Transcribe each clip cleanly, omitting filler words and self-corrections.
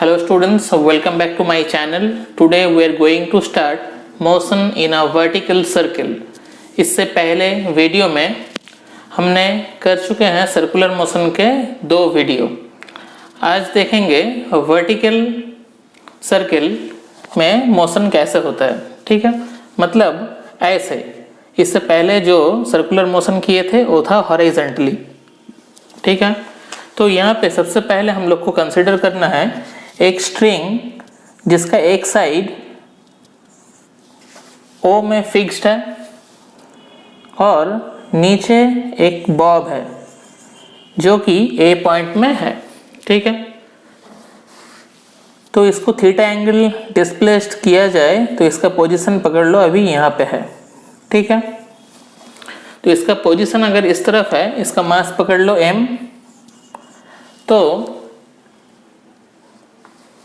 Hello students, welcome back to my channel. Today we are going to start motion in a vertical circle. इससे पहले video में हमने कर चुके हैं सर्कुलर मोशन के 2 वीडियो। आज देखेंगे वर्टिकल सर्किल में मोशन कैसे होता है। ठीक है, मतलब ऐसे इससे पहले जो सर्कुलर मोशन किए थे वो था हॉरिजॉन्टली। ठीक है, तो यहाँ पे सबसे पहले हम लोग को कंसिडर करना है एक स्ट्रिंग जिसका एक साइड O में फिक्स्ड है और नीचे एक बॉब है जो कि A पॉइंट में है। ठीक है, तो इसको थीटा एंगल डिस्प्लेस्ड किया जाए तो इसका पोजीशन पकड़ लो, अभी यहाँ पे है। ठीक है, तो इसका पोजीशन अगर इस तरफ है, इसका मास पकड़ लो m, तो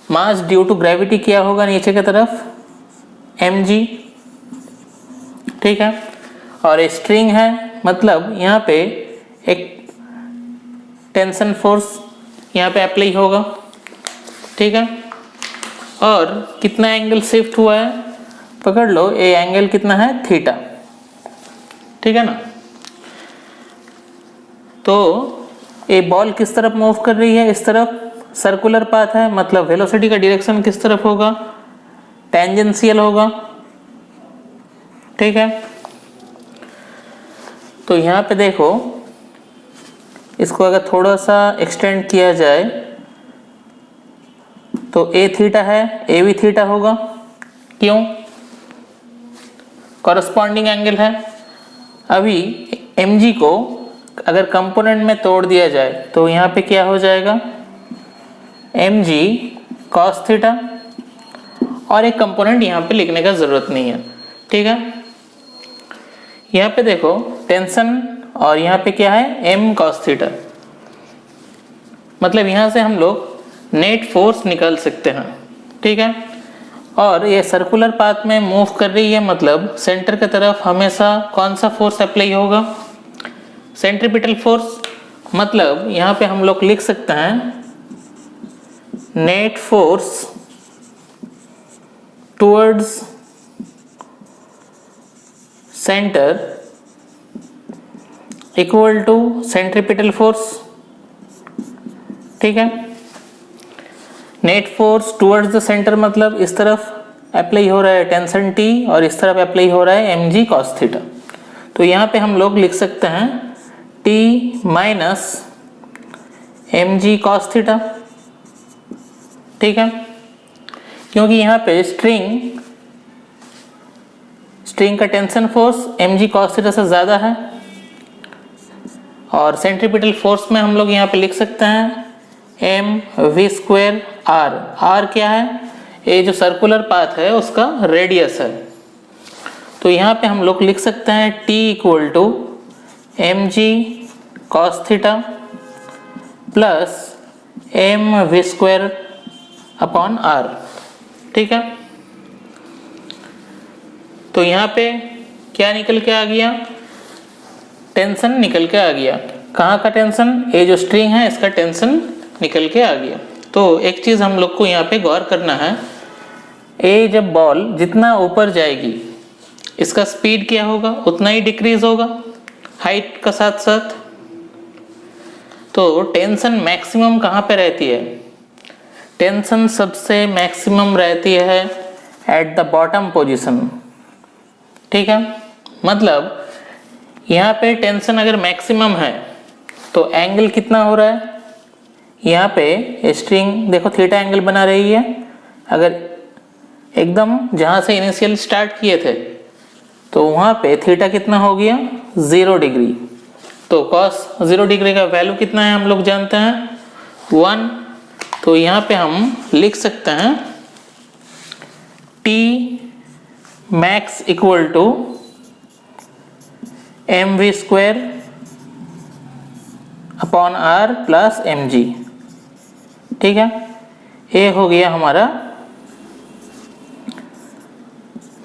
मास ड्यू टू ग्रेविटी क्या होगा नीचे की तरफ mg। ठीक है, और स्ट्रिंग है मतलब यहाँ पे एक टेंशन फोर्स यहाँ पे अप्लाई होगा। ठीक है, और कितना एंगल शिफ्ट हुआ है पकड़ लो, ये एंगल कितना है थीटा। ठीक है ना, तो ये बॉल किस तरफ मूव कर रही है, इस तरफ सर्कुलर पाथ है, मतलब वेलोसिटी का डायरेक्शन किस तरफ होगा, टेंजेंशियल होगा। ठीक है, तो यहाँ पे देखो, इसको अगर थोड़ा सा एक्सटेंड किया जाए तो ए थीटा है, ए भी थीटा होगा। क्यों? कॉरस्पॉन्डिंग एंगल है। अभी mg को अगर कंपोनेंट में तोड़ दिया जाए तो यहाँ पे क्या हो जाएगा, mg cos थीटा, और एक कंपोनेंट यहाँ पे लिखने का जरूरत नहीं है। ठीक है, यहाँ पे देखो टेंशन और यहाँ पे क्या है m cos थीटा, मतलब यहाँ से हम लोग नेट फोर्स निकाल सकते हैं। ठीक है, और ये सर्कुलर पाथ में मूव कर रही है, मतलब सेंटर की तरफ हमेशा कौन सा फोर्स अप्लाई होगा, सेंट्रीपिटल फोर्स। मतलब यहाँ पे हम लोग लिख सकते हैं net force towards centre equal to centripetal force. ठीक है, net force towards the centre मतलब इस तरफ अप्लाई हो रहा है टेंशन T और इस तरफ अप्लाई हो रहा है mg cos थीटा। तो यहाँ पे हम लोग लिख सकते हैं T minus mg cos theta. ठीक है, क्योंकि यहाँ पे स्ट्रिंग का tension force mg cos theta से ज़्यादा है, और सेंट्रीपिटल फोर्स में हम लोग यहाँ पे लिख सकते हैं mv स्क्वायर r। r क्या है, ये जो सर्कुलर पाथ है उसका रेडियस है। तो यहाँ पे हम लोग लिख सकते हैं t equal to mg cos theta plus mv square upon r। ठीक है, तो यहाँ पे क्या निकल के आ गया, टेंशन निकल के आ गया। कहाँ का टेंशन, ये जो स्ट्रिंग है इसका टेंशन निकल के आ गया। तो एक चीज़ हम लोग को यहाँ पे गौर करना है, ये जब बॉल जितना ऊपर जाएगी इसका स्पीड क्या होगा, उतना ही डिक्रीज होगा हाइट का साथ साथ। तो टेंशन मैक्सिमम कहाँ पे रहती है, टेंशन सबसे मैक्सिमम रहती है एट द बॉटम पोजीशन। ठीक है, मतलब यहाँ पे टेंशन अगर मैक्सिमम है तो एंगल कितना हो रहा है, यहाँ पे स्ट्रिंग देखो थीटा एंगल बना रही है। अगर एकदम जहाँ से इनिशियल स्टार्ट किए थे तो वहाँ पे थीटा कितना हो गया 0 डिग्री। तो cos 0 डिग्री का वैल्यू कितना है हम लोग जानते हैं 1। तो यहाँ पे हम लिख सकते हैं T max equal to mv square upon r plus mg। ठीक है, ये हो गया हमारा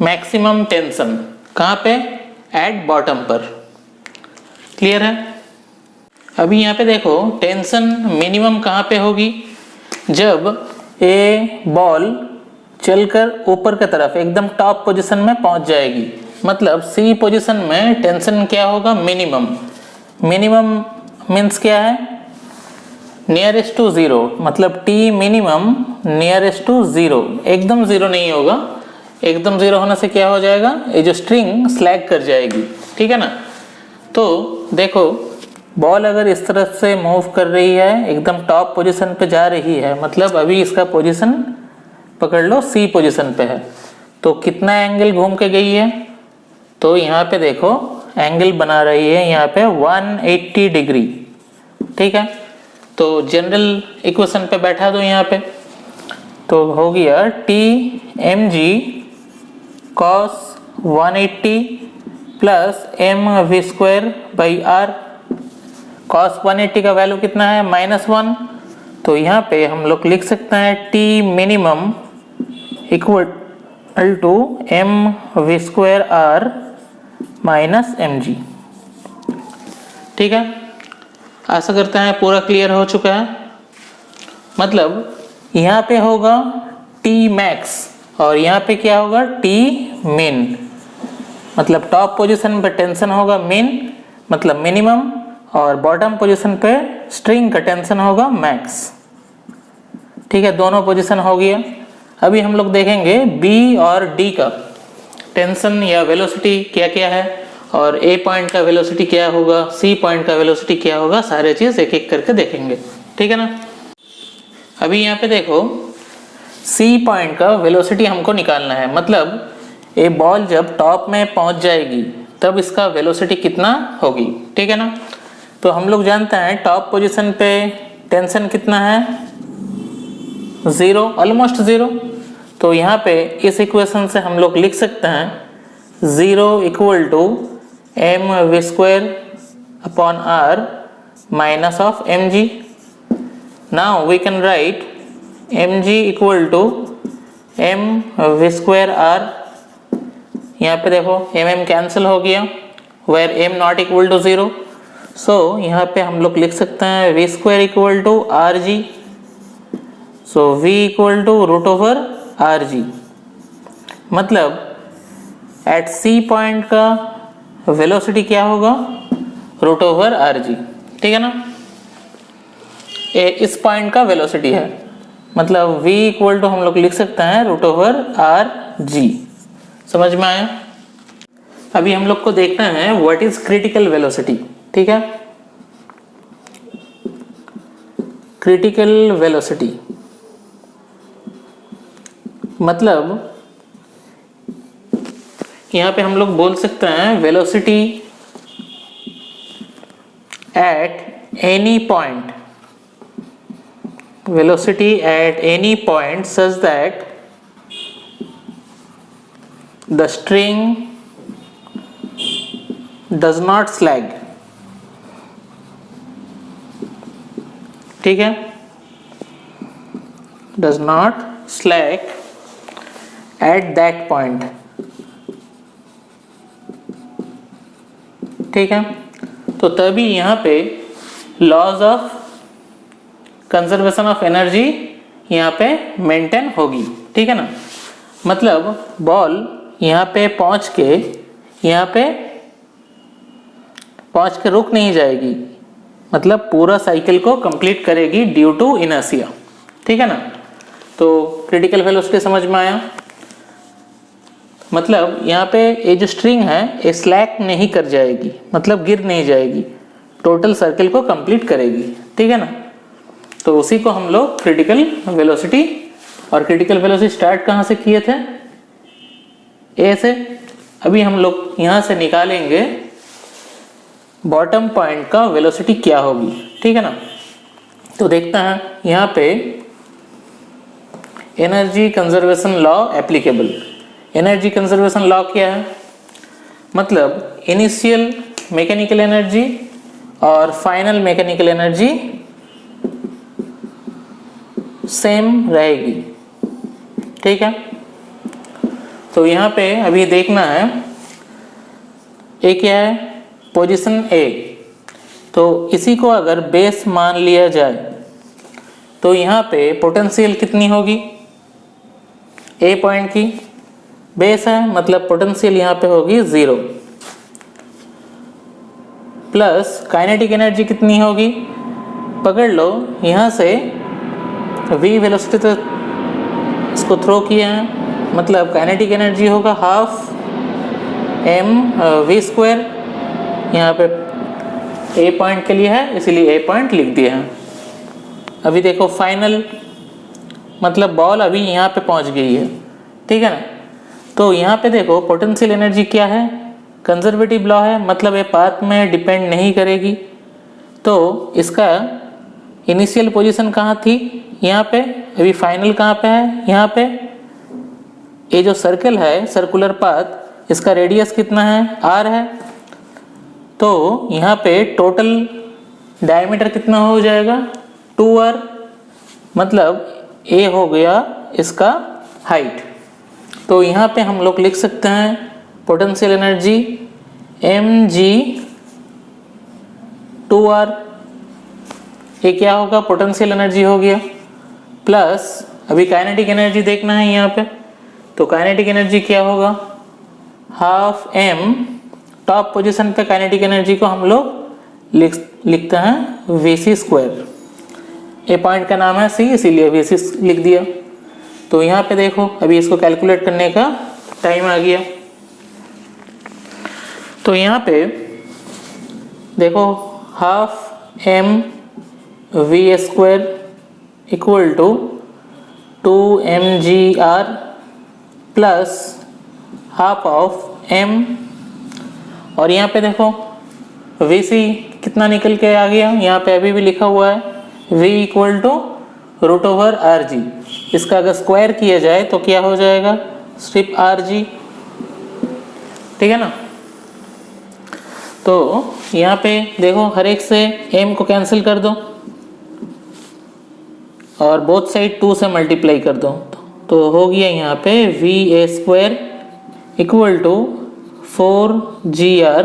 मैक्सिमम टेंशन, कहाँ पे, एट बॉटम पर। क्लियर है। अभी यहाँ पे देखो टेंशन मिनिमम कहाँ पे होगी, जब ए बॉल चलकर ऊपर की तरफ एकदम टॉप पोजीशन में पहुंच जाएगी। मतलब सी पोजीशन में टेंशन क्या होगा, मिनिमम। मिनिमम मीन्स क्या है, नियरेस्ट टू जीरो। मतलब T minimum nearest to zero, एकदम जीरो नहीं होगा। एकदम जीरो होने से क्या हो जाएगा, ये जो स्ट्रिंग स्लैग कर जाएगी, ठीक है ना। तो देखो बॉल अगर इस तरफ से मूव कर रही है, एकदम टॉप पोजीशन पे जा रही है, मतलब अभी इसका पोजीशन पकड़ लो सी पोजीशन पे है, तो कितना एंगल घूम के गई है, तो यहाँ पे देखो एंगल बना रही है यहाँ पे 180 डिग्री, ठीक है। तो जनरल इक्वेशन पे बैठा दो यहाँ पे, तो हो गया T M G cos 180 plus M V square by R. Cos 180 का वैल्यू कितना है, -1, तो यहाँ पे हम लोग लिख सकते हैं T minimum equal to M V square R minus M G, ठीक है। आशा करते हैं पूरा क्लियर हो चुका है। मतलब यहाँ पे होगा टी मैक्स और यहाँ पे क्या होगा, टी मिन। मतलब टॉप पोजीशन पे टेंशन होगा मिन, मतलब मिनिमम, और बॉटम पोजीशन पे स्ट्रिंग का टेंशन होगा मैक्स, ठीक है। दोनों पोजीशन हो गया। अभी हम लोग देखेंगे बी और डी का टेंशन या वेलोसिटी क्या क्या है, और ए पॉइंट का वेलोसिटी क्या होगा, सी पॉइंट का वेलोसिटी क्या होगा, सारे चीज एक एक करके देखेंगे, ठीक है ना। अभी यहाँ पे देखो सी पॉइंट का वेलोसिटी हमको निकालना है। मतलब ये बॉल जब टॉप में पहुंच जाएगी तब इसका वेलोसिटी कितना होगी, ठीक है ना। तो हम लोग जानते हैं टॉप पोजीशन पे टेंशन कितना है, 0, ऑलमोस्ट 0। तो यहाँ पे इस इक्वेशन से हम लोग लिख सकते हैं 0 equal to M V square upon R minus of M G. Now we can write M G equal to M V square R. यहाँ पे देखो एम कैंसिल हो गया, where M not equal to 0। So यहाँ पे हम लोग लिख सकते हैं V square equal to R G. So v equal to root over R G. मतलब एट सी पॉइंट का वेलोसिटी क्या होगा, रूट ओवर आर जी, ठीक है ना। इस पॉइंट का वेलोसिटी है, मतलब v इक्वल टू हम लोग लिख सकते हैं रूट ओवर आर जी। समझ में आया। अभी हम लोग को देखना है व्हाट इज क्रिटिकल वेलोसिटी, ठीक है। क्रिटिकल वेलोसिटी मतलब यहाँ पे हम लोग बोल सकते हैं velocity at any point, velocity at any point such that the string does not sag, ठीक है, does not sag at that point, ठीक है। तो तभी यहाँ पे laws of conservation of energy यहाँ पे मेंटेन होगी, ठीक है ना। मतलब बॉल यहाँ पे पहुँच के रुक नहीं जाएगी, मतलब पूरा साइकिल को कंप्लीट करेगी ड्यू टू इनर्शिया, ठीक है ना। तो क्रिटिकल वेलोसिटी समझ में आया। मतलब यहाँ पे ये जो स्ट्रिंग है ये स्लैक नहीं कर जाएगी, मतलब गिर नहीं जाएगी, टोटल सर्किल को कंप्लीट करेगी, ठीक है ना। तो उसी को हम लोग क्रिटिकल वेलोसिटी, और क्रिटिकल वेलोसिटी स्टार्ट कहाँ से किए थे, ए से। अभी हम लोग यहाँ से निकालेंगे बॉटम पॉइंट का वेलोसिटी क्या होगी, ठीक है ना। तो देखते हैं यहाँ पे energy conservation law applicable. Energy conservation law क्या है, मतलब इनिशियल मैकेनिकल एनर्जी और फाइनल मैकेनिकल एनर्जी सेम रहेगी, ठीक है। तो यहाँ पे अभी देखना है ए क्या है, पोजीशन ए। तो इसी को अगर बेस मान लिया जाए तो यहाँ पे पोटेंशियल कितनी होगी, ए पॉइंट की बेस है, मतलब पोटेंशियल यहाँ पे होगी 0, प्लस काइनेटिक एनर्जी कितनी होगी, पकड़ लो यहाँ से v वेलोसिटी तो इसको थ्रो किए हैं, मतलब काइनेटिक एनर्जी होगा हाफ m v स्क्वायर, यहाँ पे ए पॉइंट के लिए है इसीलिए ए पॉइंट लिख दिया है। अभी देखो फाइनल, मतलब बॉल अभी यहाँ पे पहुँच गई है, ठीक है ना। तो यहाँ पे देखो पोटेंशियल एनर्जी क्या है, कंजर्वेटिव लॉ है, मतलब ये पाथ में डिपेंड नहीं करेगी। तो इसका इनिशियल पोजीशन कहाँ थी, यहाँ पे, अभी फाइनल कहाँ पे है, यहाँ पे। ये जो सर्कल है, सर्कुलर पाथ, इसका रेडियस कितना है, r है। तो यहाँ पे टोटल डायमीटर कितना हो जाएगा, 2r, मतलब a हो गया इसका हाइट। तो यहाँ पे हम लोग लिख सकते हैं पोटेंशियल एनर्जी mg 2r, ये क्या होगा, पोटेंशियल एनर्जी हो गया, प्लस अभी काइनेटिक एनर्जी देखना है यहाँ पे। तो काइनेटिक एनर्जी क्या होगा, हाफ m, टॉप पोजीशन पे काइनेटिक एनर्जी को हम लोग लिखते हैं vc स्क्वायर, ए पॉइंट का नाम है c इसीलिए vc लिख दिया। तो यहाँ पे देखो अभी इसको कैलकुलेट करने का टाइम आ गया। तो यहाँ पे देखो half m v square equal to 2mgr plus half of m, और यहाँ पे देखो vc कितना निकल के आ गया, यहाँ पे अभी भी लिखा हुआ है v equal to root over R G. इसका अगर स्क्वायर किया जाए तो क्या हो जाएगा, सिर्फ आर जी, ठीक है ना। तो यहाँ पे देखो हर एक से m को कैंसिल कर दो और बोथ साइड 2 से मल्टीप्लाई कर दो, तो हो गया यहाँ पे V A square equal to 4gr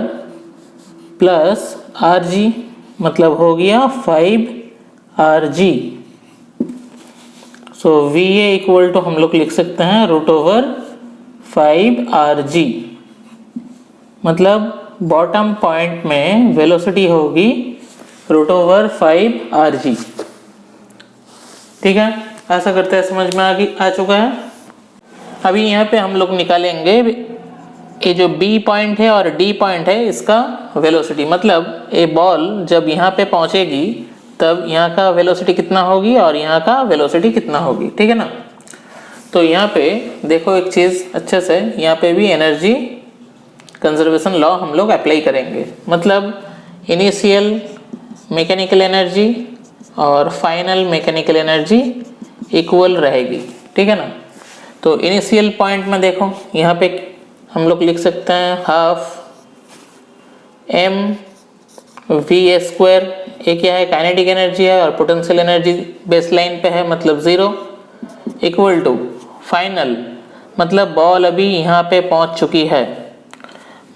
plus R G, मतलब हो गया 5rg। So V A equal to हम लोग लिख सकते हैं रूट ओवर 5rg, मतलब बॉटम पॉइंट में वेलोसिटी होगी रूट ओवर 5rg, ठीक है। ऐसा करते हैं, समझ में आ चुका है। अभी यहाँ पे हम लोग निकालेंगे ये जो B पॉइंट है और D पॉइंट है इसका वेलोसिटी, मतलब ये बॉल जब यहाँ पे पहुँचेगी तब यहाँ का वेलोसिटी कितना होगी और यहाँ का वेलोसिटी कितना होगी, ठीक है ना। तो यहाँ पे देखो एक चीज़ अच्छे से, यहाँ पे भी एनर्जी कंजर्वेशन लॉ हम लोग अप्लाई करेंगे, मतलब इनिशियल मैकेनिकल एनर्जी और फाइनल मैकेनिकल एनर्जी इक्वल रहेगी, ठीक है ना। तो इनिशियल पॉइंट में देखो यहाँ पे हम लोग लिख सकते हैं half m v a square, ये क्या है, काइनेटिक एनर्जी है और पोटेंशियल एनर्जी बेस लाइन पे है, मतलब 0, इक्वल टू फाइनल, मतलब बॉल अभी यहाँ पे पहुँच चुकी है,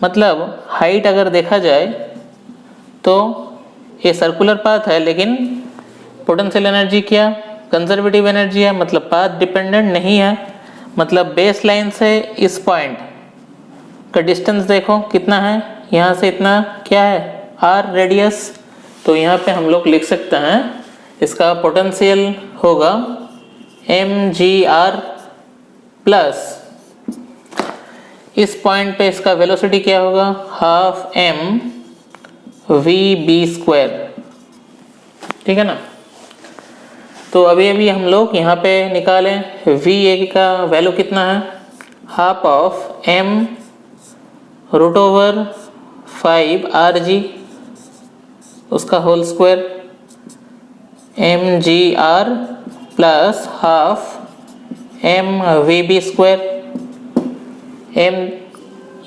मतलब हाइट अगर देखा जाए तो ये सर्कुलर पाथ है, लेकिन पोटेंशियल एनर्जी क्या, कंजर्वेटिव एनर्जी है, मतलब पाथ डिपेंडेंट नहीं है, मतलब बेस लाइन से इस पॉइंट का डिस्टेंस देखो कितना है, यहाँ से इतना क्या है, r रेडियस। तो यहाँ पे हम लोग लिख सकते हैं इसका पोटेंशियल होगा mgr प्लस इस पॉइंट पे इसका वेलोसिटी क्या होगा, हाफ m vb स्क्वायर, ठीक है ना। तो अभी हम लोग यहाँ पे निकालें va का वैल्यू कितना है, half of m root over 5rg उसका whole square mgr plus half m vb square, m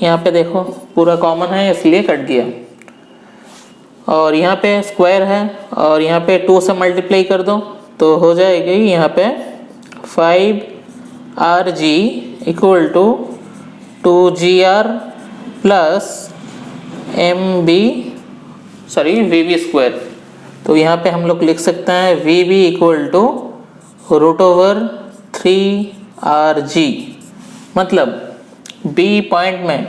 यहाँ पे देखो पूरा कॉमन है इसलिए कट गया, और यहाँ पे स्क्वायर है और यहाँ पे 2 से मल्टीप्लाई कर दो तो हो जाएगी यहाँ पे 5rg equal to 2gr plus vb square. तो यहाँ पे हम लोग लिख सकते हैं vb इक्वल टू √3rg, मतलब B पॉइंट में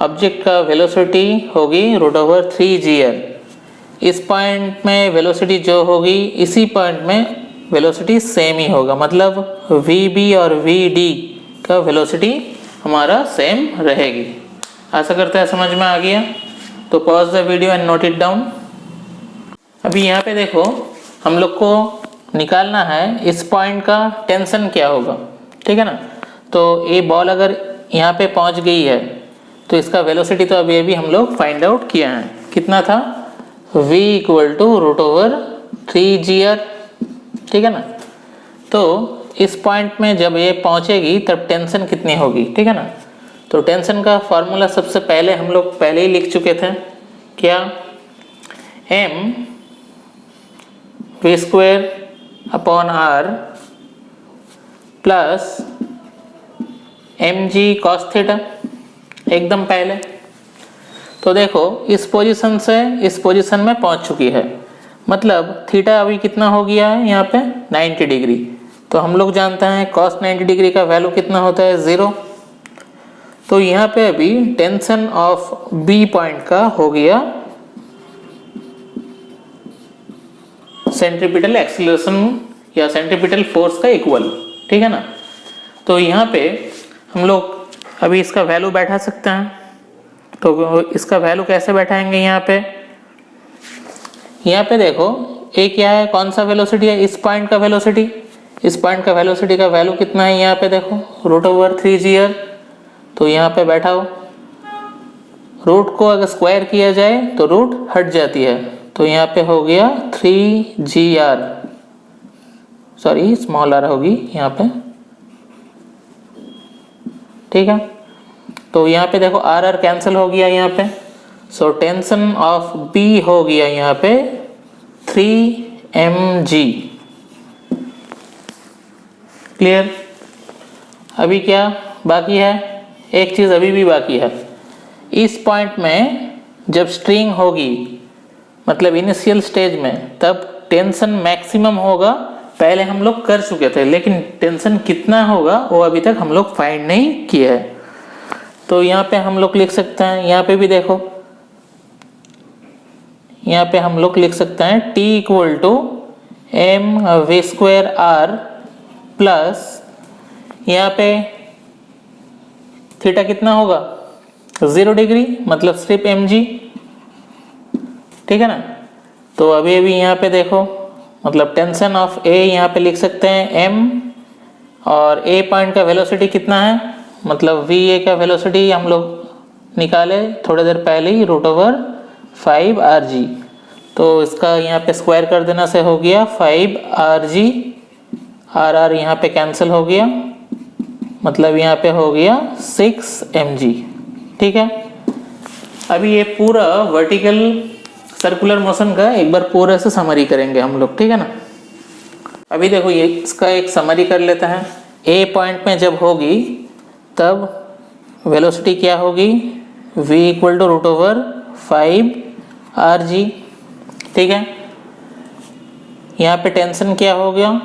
ऑब्जेक्ट का वेलोसिटी होगी √3gr। इस पॉइंट में वेलोसिटी जो होगी इसी पॉइंट में वेलोसिटी सेम ही होगा, मतलब vb और vd का वेलोसिटी हमारा सेम रहेगी। आशा करते हैं समझ में आ गया। तो pause the video and note it down. अभी यहाँ पे देखो, हम लोग को निकालना है इस पॉइंट का टेंशन क्या होगा, ठीक है ना। तो ये बॉल अगर यहाँ पे पहुँच गई है तो इसका वेलोसिटी तो अभी हम लोग फाइंड आउट किया है, कितना था, v √3gr, ठीक है ना। तो इस पॉइंट में जब ये पहुँचेगी तब टेंशन कितनी होगी, ठीक है ना। तो टेंशन का फॉर्मूला सबसे पहले हम लोग पहले ही लिख चुके थे, क्या, m v² r plus mg cos theta, एकदम पहले। तो देखो इस पोजीशन से इस पोजीशन में पहुंच चुकी है, मतलब थीटा अभी कितना हो गया है यहाँ पे 90 डिग्री। तो हम लोग जानते हैं cos 90 डिग्री का वैल्यू कितना होता है, 0। तो यहाँ पे अभी टेंशन ऑफ बी पॉइंट का हो गया सेंट्रीपिटल एक्सीलरेशन या सेंट्रीपिटल फोर्स का इक्वल, ठीक है ना। तो यहाँ पे हम लोग अभी इसका वैल्यू बैठा सकते हैं। तो इसका वैल्यू कैसे बैठाएंगे, यहाँ पे देखो ए क्या है, कौन सा वेलोसिटी है, इस पॉइंट का वेलोसिटी। इस पॉइंट का वेलोसिटी का वैल्यू कितना है, यहाँ पे देखो √3gr। तो यहाँ पे बैठाओ, रूट को अगर स्क्वायर किया जाए तो रूट हट जाती है, तो यहाँ पे हो गया 3gr, सॉरी स्मॉल आर होगी यहाँ पे, ठीक है। तो यहाँ पे देखो आर आर कैंसिल हो गया यहाँ पे। सो टेंशन ऑफ बी हो गया यहाँ पे 3mg, क्लियर। अभी क्या बाकी है, एक चीज अभी भी बाकी है। इस पॉइंट में जब स्ट्रिंग होगी, मतलब इनिशियल स्टेज में, तब टेंशन मैक्सिमम होगा, पहले हम लोग कर चुके थे, लेकिन टेंशन कितना होगा वो अभी तक हम लोग फाइंड नहीं किया है। तो यहाँ पे हम लोग लिख सकते हैं, यहाँ पे भी देखो, यहाँ पे हम लोग लिख सकते हैं T = mv² प्लस यहाँ पे थीटा कितना होगा, 0 डिग्री, मतलब सिर्फ mg, ठीक है ना। तो अभी यहाँ पे देखो, मतलब टेंशन ऑफ A यहाँ पे लिख सकते हैं m, और A पॉइंट का वेलोसिटी कितना है, मतलब VA का वेलोसिटी हम लोग निकाले थोड़ी देर पहले ही, √5rg। तो इसका यहाँ पे स्क्वायर कर देना से हो गया 5rg, r यहाँ पे कैंसिल हो गया, मतलब यहाँ पे हो गया 6mg, ठीक है। अभी ये पूरा वर्टिकल सर्कुलर मोशन का एक बार पूरा से समरी करेंगे हम लोग, ठीक है ना। अभी देखो ये इसका एक समरी कर लेते हैं। ए पॉइंट में जब होगी तब वेलोसिटी क्या होगी, v √5rg, ठीक है। यहाँ पे टेंशन क्या हो गया,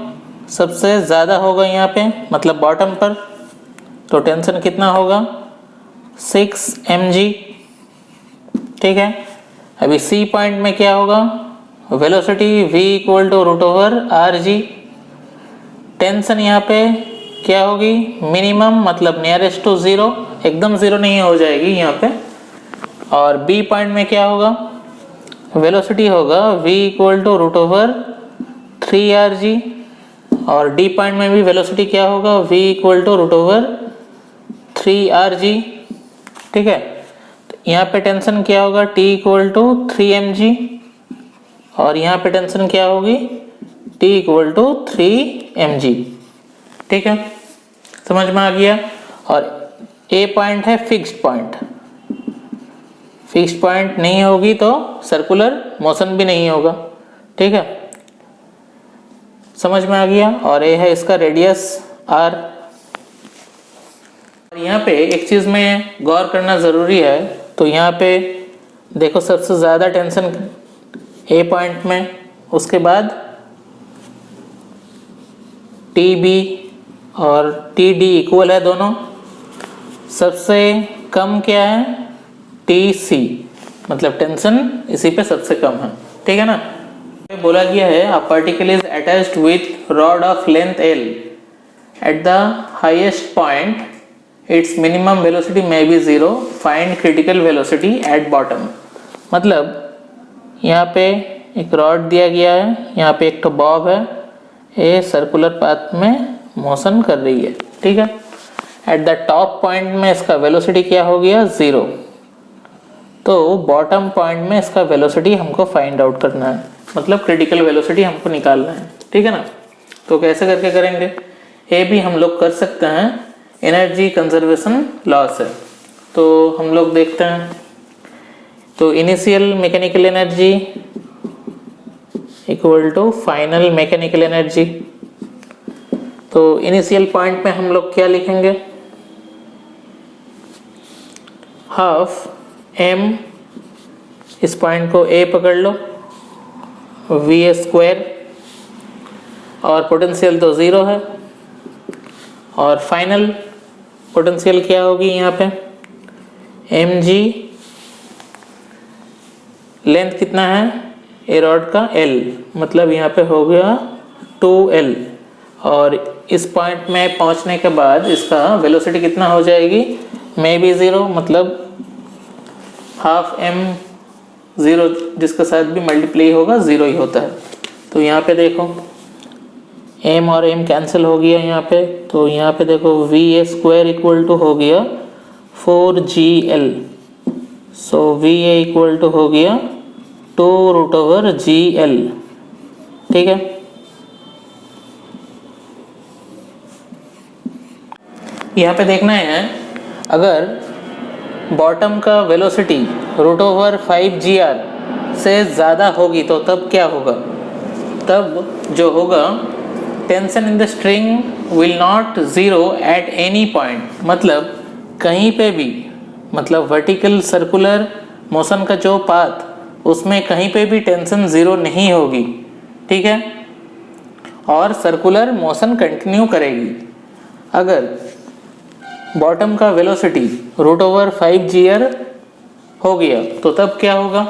सबसे ज़्यादा होगा यहाँ पे, मतलब बॉटम पर। तो टेंशन कितना होगा, 6mg, ठीक है। अभी सी पॉइंट में क्या होगा, वेलोसिटी v √rg। टेंशन यहाँ पे क्या होगी, मिनिमम, मतलब नियरेस्ट टू 0, एकदम 0 नहीं हो जाएगी यहाँ पे। और बी पॉइंट में क्या होगा, वेलोसिटी होगा v √3rg, और डी पॉइंट में भी वेलोसिटी क्या होगा, v √3rg, ठीक है। तो यहाँ पे टेंशन क्या होगा, T = 3mg, और यहाँ पे टेंशन क्या होगी, T = 3mg, ठीक है, समझ में आ गया। और ए पॉइंट है फिक्स्ड पॉइंट, फिक्स्ड पॉइंट नहीं होगी तो सर्कुलर मोशन भी नहीं होगा, ठीक है, समझ में आ गया। और ये है इसका रेडियस r। यहाँ पे एक चीज में गौर करना जरूरी है, तो यहाँ पे देखो सबसे ज्यादा टेंशन ए पॉइंट में, उसके बाद टी बी और टी डी इक्वल है दोनों। सबसे कम क्या है, टी सी, मतलब टेंशन इसी पे सबसे कम है, ठीक है ना। बोला गया है a particle is attached with rod of length L at the highest point it's minimum velocity may be 0, find critical velocity at bottom. मतलब यहाँ पे एक रॉड दिया गया है, यहाँ पे एक तो बॉब है, ये सर्कुलर पाथ में मोशन कर रही है, ठीक है। एट द टॉप पॉइंट में इसका वेलोसिटी क्या हो गया, 0। तो बॉटम पॉइंट में इसका वेलोसिटी हमको फाइंड आउट करना है, मतलब क्रिटिकल वेलोसिटी हमको निकालना है, ठीक है ना। तो कैसे करके करेंगे, ये भी हम लोग कर सकते हैं एनर्जी कंजर्वेशन लॉ से। तो हम लोग देखते हैं, तो initial mechanical energy equal to final mechanical energy. तो इनिशियल पॉइंट में हम लोग क्या लिखेंगे, हाफ एम, इस पॉइंट को ए पकड़ लो, वी ए स्क्वायर, और पोटेंशियल तो 0 है, और फाइनल पोटेंशियल क्या होगी यहाँ पे, एम जी, लेंथ कितना है ए रॉड का, एल, मतलब यहाँ पे हो गया 2L, और इस पॉइंट में पहुँचने के बाद इसका वेलोसिटी कितना हो जाएगी, मे बी 0, मतलब हाफ एम 0 जिसके साथ भी मल्टीप्लाई होगा 0 ही होता है। तो यहाँ पे देखो m और m कैंसिल हो गया यहाँ पे, तो यहाँ पे देखो V A square equal to हो गया 4GL, so V A equal to हो गया 2√GL, ठीक है। यहाँ पे देखना है अगर बॉटम का वेलोसिटी √5GR से ज़्यादा होगी तो तब क्या होगा, तब जो होगा tension in the string will not 0 at any point, मतलब कहीं पे भी, मतलब वर्टिकल सर्कुलर मोशन का जो पाथ उसमें कहीं पे भी टेंशन 0 नहीं होगी, ठीक है, और सर्कुलर मोशन कंटिन्यू करेगी। अगर बॉटम का वेलोसिटी √5GR हो गया तो तब क्या होगा,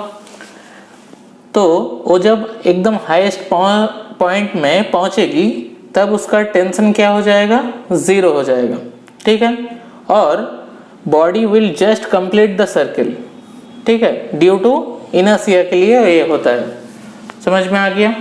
तो वो जब एकदम हाईएस्ट पॉइंट में पहुंचेगी तब उसका टेंशन क्या हो जाएगा, 0 हो जाएगा, ठीक है, और body will just complete the circle, ठीक है, ड्यू टू इनर्शिया के लिए ये होता है। समझ में आ गया।